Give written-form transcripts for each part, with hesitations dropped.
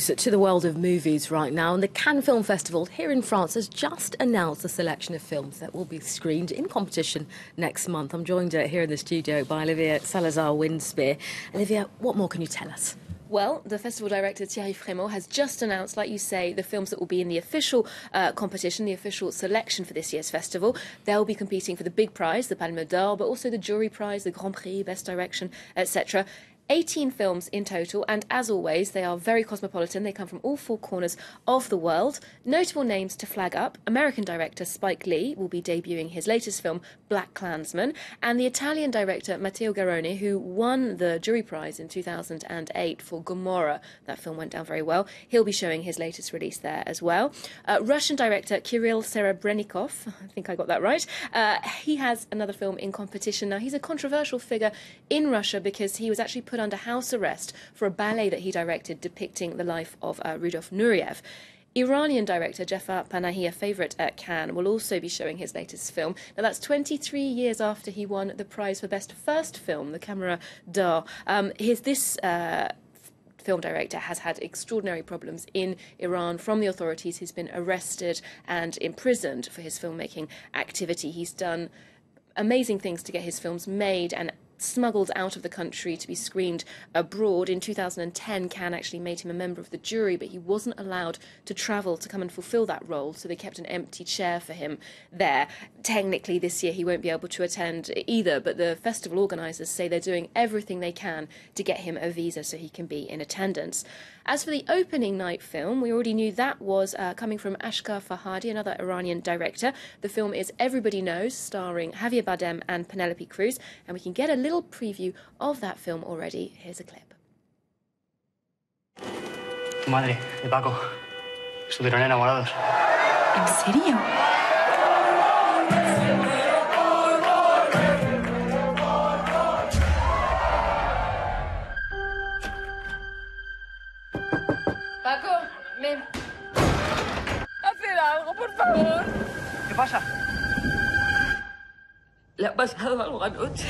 To the world of movies right now, and the Cannes Film Festival here in France has just announced a selection of films that will be screened in competition next month. I'm joined here in the studio by Olivia Salazar-Winspear. Olivia, what more can you tell us? Well, the festival director Thierry Frémaux has just announced, like you say, the films that will be in the official competition, the official selection for this year's festival. They'll be competing for the big prize, the Palme d'Or, but also the jury prize, the Grand Prix, Best Direction, etc. 18 films in total, and as always, they are very cosmopolitan. They come from all four corners of the world. Notable names to flag up: American director Spike Lee will be debuting his latest film, Black Klansman, and the Italian director Matteo Garrone, who won the jury prize in 2008 for Gomorrah. That film went down very well. He'll be showing his latest release there as well. Russian director Kirill Serebrennikov, I think I got that right, he has another film in competition. Now, he's a controversial figure in Russia because he was actually put under house arrest for a ballet that he directed depicting the life of Rudolf Nureyev. Iranian director Jafar Panahi, a favourite at Cannes, will also be showing his latest film. Now, that's 23 years after he won the prize for Best First Film, the Camera d'Or. This film director has had extraordinary problems in Iran from the authorities. He's been arrested and imprisoned for his filmmaking activity. He's done amazing things to get his films made and smuggled out of the country to be screened abroad. In 2010, Cannes actually made him a member of the jury, but he wasn't allowed to travel to come and fulfil that role, so they kept an empty chair for him there. Technically, this year he won't be able to attend either, but the festival organisers say they're doing everything they can to get him a visa so he can be in attendance. As for the opening night film, we already knew that was coming from Ashghar Farhadi, another Iranian director. The film is Everybody Knows, starring Javier Bardem and Penelope Cruz, and we can get a little preview of that film already. Here's a clip. Tu madre y Paco estuvieron enamorados. ¿En serio? Paco, ven. Haced algo, por favor. ¿Qué pasa? Le ha pasado algo anoche.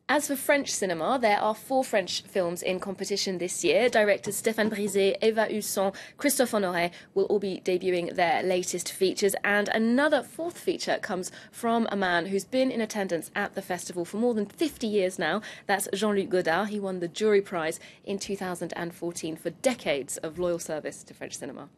As for French cinema, there are 4 French films in competition this year. Directors Stéphane Brisé, Eva Husson, Christophe Honoré will all be debuting their latest features. And another 4th feature comes from a man who's been in attendance at the festival for more than 50 years now. That's Jean-Luc Godard. He won the jury prize in 2014 for decades of loyal service to French cinema.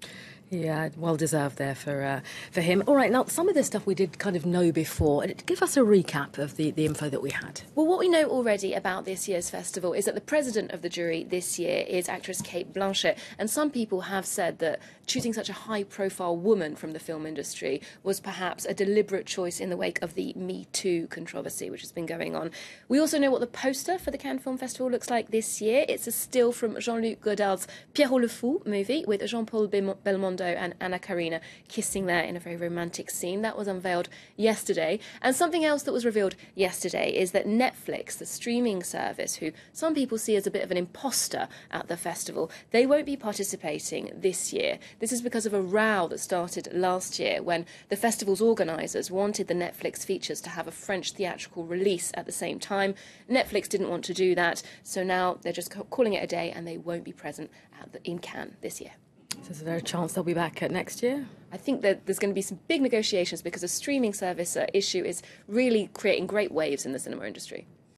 Yeah, well deserved there for him. All right, now some of this stuff we did kind of know before. Give us a recap of the info that we had. Well, what we know already about this year's festival is that the president of the jury this year is actress Cate Blanchett, and some people have said that choosing such a high-profile woman from the film industry was perhaps a deliberate choice in the wake of the Me Too controversy which has been going on. We also know what the poster for the Cannes Film Festival looks like this year. It's a still from Jean-Luc Godard's Pierrot le Fou movie with Jean-Paul Belmondo and Anna Karina kissing there in a very romantic scene. That was unveiled yesterday. And something else that was revealed yesterday is that Netflix, the streaming service, who some people see as a bit of an imposter at the festival, they won't be participating this year. This is because of a row that started last year when the festival's organisers wanted the Netflix features to have a French theatrical release at the same time. Netflix didn't want to do that, so now they're just calling it a day and they won't be present in Cannes this year. So is there a chance they'll be back next year? I think that there's going to be some big negotiations because the streaming service issue is really creating great waves in the cinema industry.